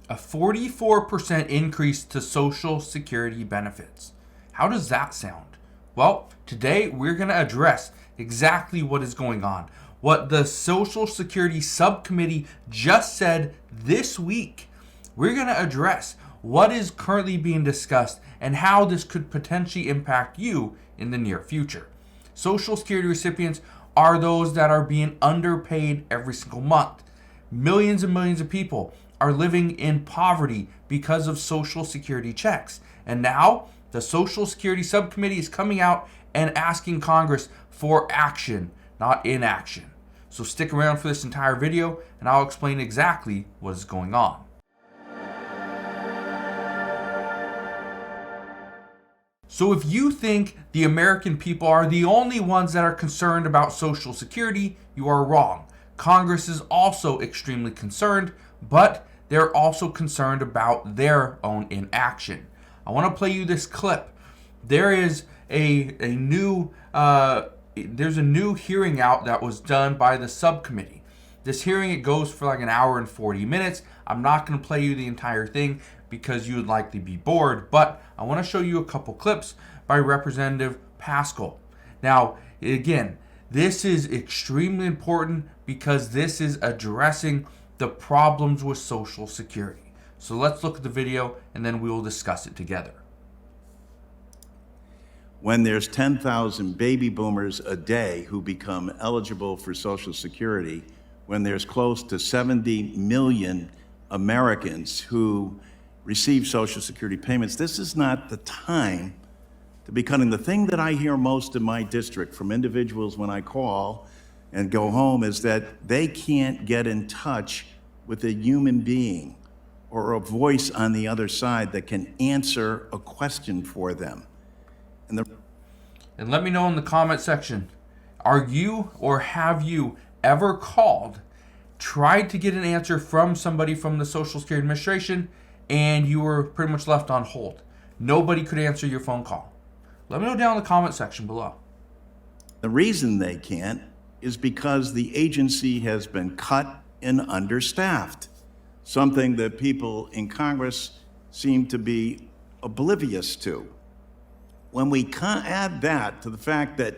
A 44% increase to Social Security benefits. How does that sound? Well, today we're going to address exactly what is going on, what the Social Security Subcommittee just said this week. We're going to address what is currently being discussed and how this could potentially impact you in the near future. Social Security recipients are those that are being underpaid every single month. Millions and millions of people are living in poverty because of Social Security checks. And now the Social Security Subcommittee is coming out and asking Congress for action, not inaction. So stick around for this entire video and I'll explain exactly what is going on. So if you think the American people are the only ones that are concerned about Social Security, you are wrong. Congress is also extremely concerned, but they're also concerned about their own inaction. I want to play you this clip. There is a new hearing out that was done by the subcommittee. This hearing, it goes for like an hour and 40 minutes. I'm not going to play you the entire thing because you would likely be bored, but I want to show you a couple clips by Representative Pascal. Now, again, this is extremely important because this is addressing the problems with Social Security. So let's look at the video and then we will discuss it together. When there's 10,000 baby boomers a day who become eligible for Social Security, when there's close to 70 million Americans who receive Social Security payments, this is not the time to be cutting. The thing that I hear most in my district from individuals when I call and go home is that they can't get in touch with a human being or a voice on the other side that can answer a question for them. And let me know in the comment section, are you or have you ever called, tried to get an answer from somebody from the Social Security Administration, and you were pretty much left on hold? Nobody could answer your phone call. Let me know down in the comment section below. The reason they can't is because the agency has been cut and understaffed, something that people in Congress seem to be oblivious to. When we add that to the fact that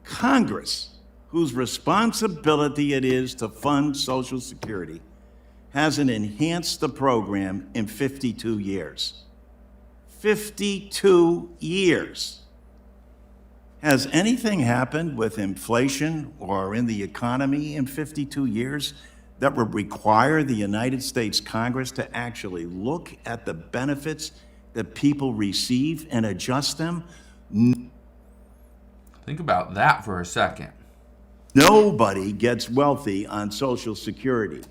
Congress, whose responsibility it is to fund Social Security, hasn't enhanced the program in 52 years. 52 years. Has anything happened with inflation or in the economy in 52 years that would require the United States Congress to actually look at the benefits that people receive and adjust them? Think about that for a second. Nobody gets wealthy on Social Security.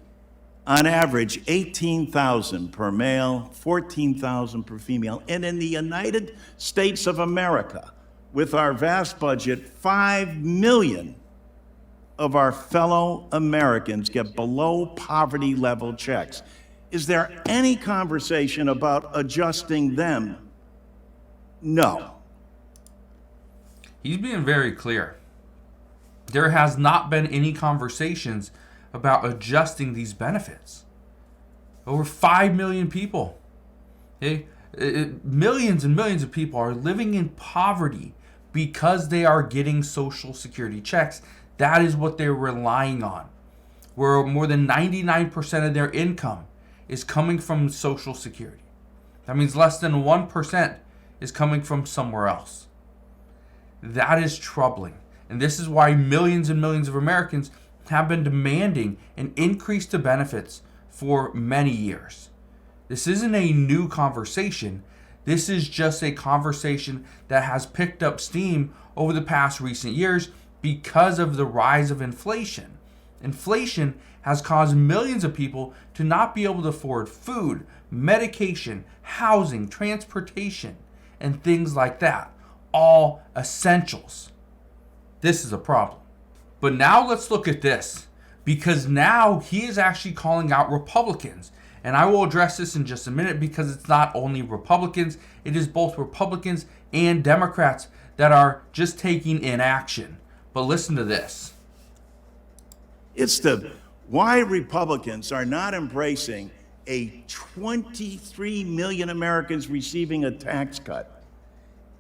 On average, $18,000 per male, $14,000 per female. And in the United States of America, with our vast budget, 5 million of our fellow Americans get below poverty level checks. Is there any conversation about adjusting them? No. He's being very clear. There has not been any conversations about adjusting these benefits. Over 5 million people, okay? Millions and millions of people are living in poverty because they are getting Social Security checks. That is what they're relying on. Where more than 99% of their income is coming from Social Security. That means less than 1% is coming from somewhere else. That is troubling. And this is why millions and millions of Americans have been demanding an increase to benefits for many years. This isn't a new conversation. This is just a conversation that has picked up steam over the past recent years because of the rise of inflation. Inflation has caused millions of people to not be able to afford food, medication, housing, transportation, and things like that. All essentials. This is a problem. But now let's look at this, because now he is actually calling out Republicans. And I will address this in just a minute because it's not only Republicans, it is both Republicans and Democrats that are just taking inaction. But listen to this. It's why Republicans are not embracing a 23 million Americans receiving a tax cut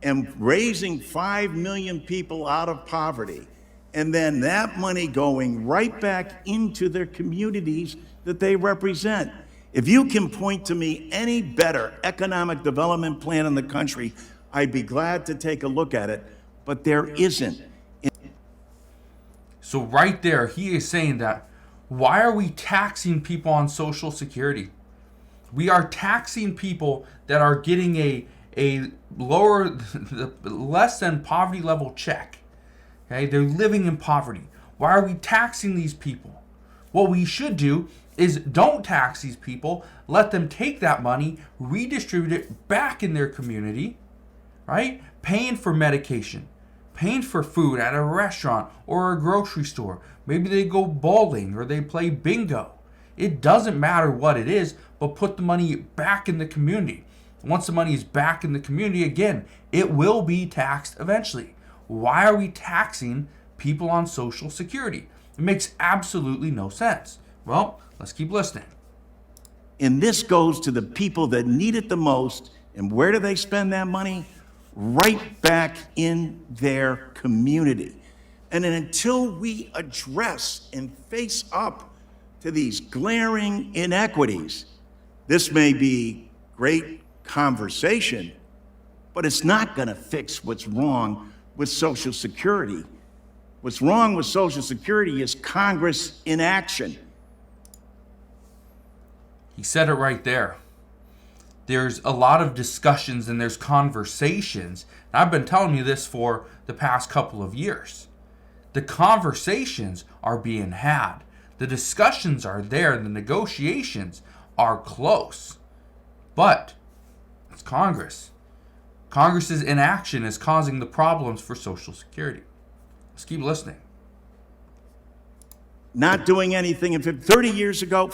and raising 5 million people out of poverty, and then that money going right back into their communities that they represent. If you can point to me any better economic development plan in the country, I'd be glad to take a look at it, but there isn't. So right there, he is saying that, why are we taxing people on Social Security? We are taxing people that are getting a lower, less than poverty level check. Okay, they're living in poverty. Why are we taxing these people? What we should do is don't tax these people. Let them take that money, redistribute it back in their community, right? Paying for medication, paying for food at a restaurant or a grocery store. Maybe they go bowling or they play bingo. It doesn't matter what it is, but put the money back in the community. Once the money is back in the community, again, it will be taxed eventually. Why are we taxing people on Social Security? It makes absolutely no sense. Well, let's keep listening. And this goes to the people that need it the most. And where do they spend that money? Right back in their community. And then until we address and face up to these glaring inequities, this may be great conversation, but it's not going to fix what's wrong with Social Security. What's wrong with Social Security is Congress inaction. He said it right there. There's a lot of discussions and there's conversations. And I've been telling you this for the past couple of years. The conversations are being had. The discussions are there and the negotiations are close. But it's Congress. Congress's inaction is causing the problems for Social Security. Let's keep listening. Not doing anything. 40 years ago,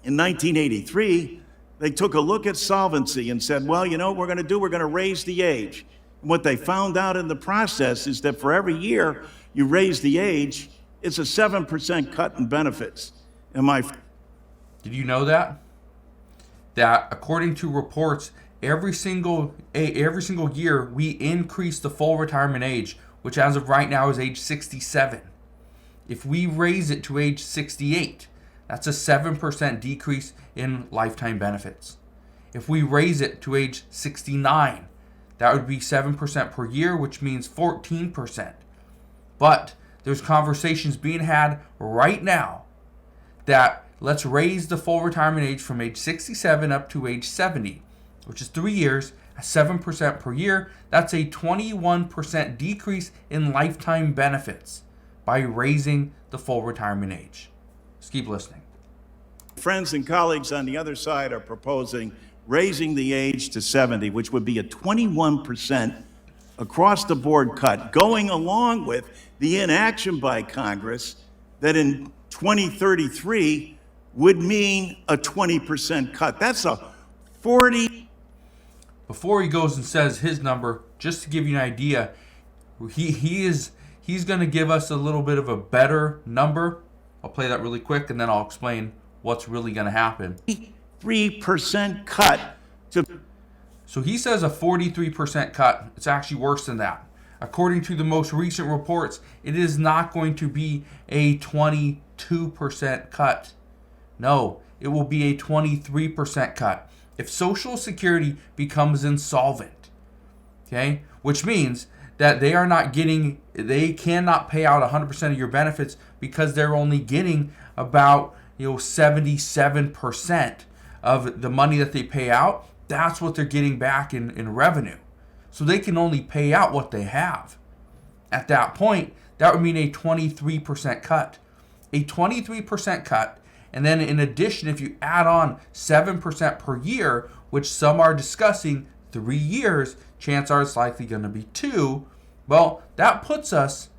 in 1983, they took a look at solvency and said, well, you know what we're going to do? We're going to raise the age. And what they found out in the process is that for every year you raise the age, it's a 7% cut in benefits. Did you know that? That according to reports, every single year we increase the full retirement age, which as of right now is age 67. If we raise it to age 68, that's a 7% decrease in lifetime benefits. If we raise it to age 69, that would be 7% per year, which means 14%. But there's conversations being had right now that let's raise the full retirement age from age 67 up to age 70, which is 3 years, at 7% per year. That's a 21% decrease in lifetime benefits by raising the full retirement age. Let's keep listening. Friends and colleagues on the other side are proposing raising the age to 70, which would be a 21% across the board cut, going along with the inaction by Congress that in 2033 would mean a 20% cut. That's a 40. Before he goes and says his number, just to give you an idea, he's going to give us a little bit of a better number. I'll play that really quick and then I'll explain what's really going to happen. 3% cut to. So he says a 43% cut. It's actually worse than that. According to the most recent reports, it is not going to be a 22% cut. No, it will be a 23% cut. If Social Security becomes insolvent, okay, which means that they cannot pay out 100% of your benefits because they're only getting about 77% of the money that they pay out. That's what they're getting back in revenue. So they can only pay out what they have. At that point, that would mean a 23% cut. A 23% cut. And then in addition, if you add on 7% per year, which some are discussing 3 years, chances are it's likely going to be 2. Well, that puts us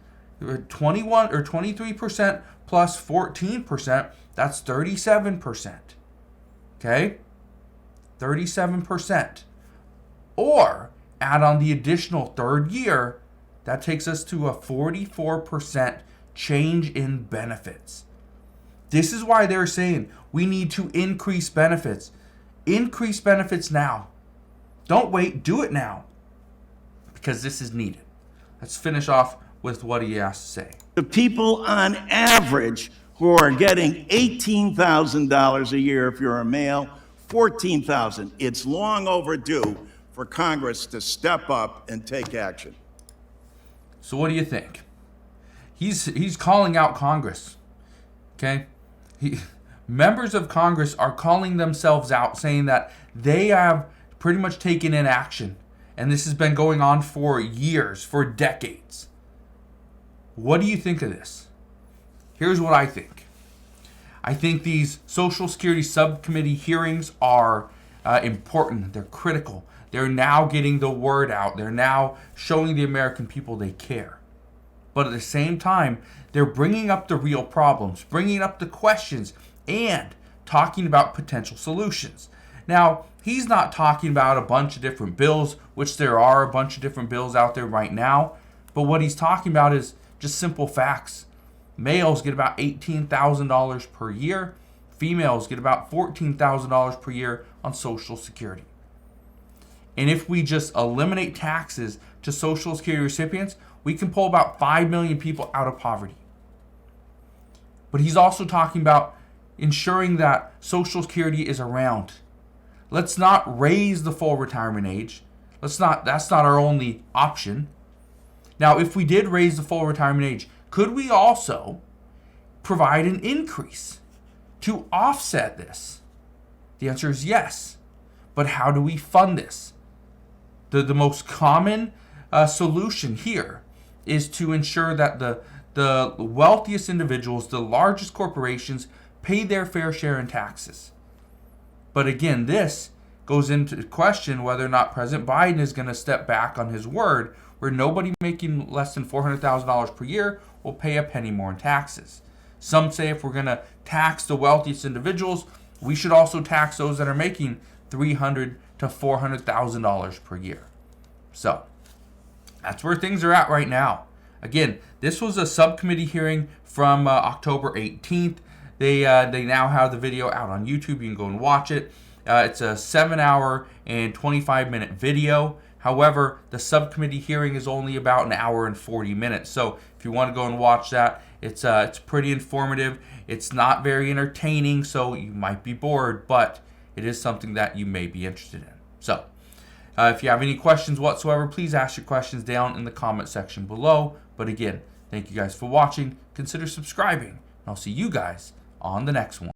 21 or 23% plus 14%. That's 37%. Okay? 37%. Or add on the additional third year, that takes us to a 44% change in benefits. This is why they're saying we need to increase benefits. Increase benefits now. Don't wait, do it now. Because this is needed. Let's finish off with what he has to say. The people on average who are getting $18,000 a year if you're a male, $14,000. It's long overdue for Congress to step up and take action. So what do you think? He's calling out Congress. Okay? Members of Congress are calling themselves out, saying that they have pretty much taken inaction. And this has been going on for years, for decades. What do you think of this? Here's what I think. I think these Social Security Subcommittee hearings are important. They're critical. They're now getting the word out. They're now showing the American people they care. But at the same time, they're bringing up the real problems, bringing up the questions, and talking about potential solutions. Now, he's not talking about a bunch of different bills, which there are a bunch of different bills out there right now. But what he's talking about is just simple facts. Males get about $18,000 per year. Females get about $14,000 per year on Social Security. And if we just eliminate taxes to Social Security recipients, we can pull about 5 million people out of poverty. But he's also talking about ensuring that Social Security is around. Let's not raise the full retirement age. That's not our only option. Now, if we did raise the full retirement age, could we also provide an increase to offset this? The answer is yes. But how do we fund this? The most common solution here is to ensure that the wealthiest individuals, the largest corporations, pay their fair share in taxes. But again, this goes into question whether or not President Biden is going to step back on his word, where nobody making less than $400,000 per year will pay a penny more in taxes. Some say if we're going to tax the wealthiest individuals, we should also tax those that are making $300,000 to $400,000 per year. So that's where things are at right now. Again, this was a subcommittee hearing from October 18th. They now have the video out on YouTube. You can go and watch it. It's a 7-hour and 25-minute video. However, the subcommittee hearing is only about an hour and 40 minutes. So if you want to go and watch that, it's pretty informative. It's not very entertaining, so you might be bored, but it is something that you may be interested in. So if you have any questions whatsoever, please ask your questions down in the comment section below. But again, thank you guys for watching. Consider subscribing, and I'll see you guys on the next one.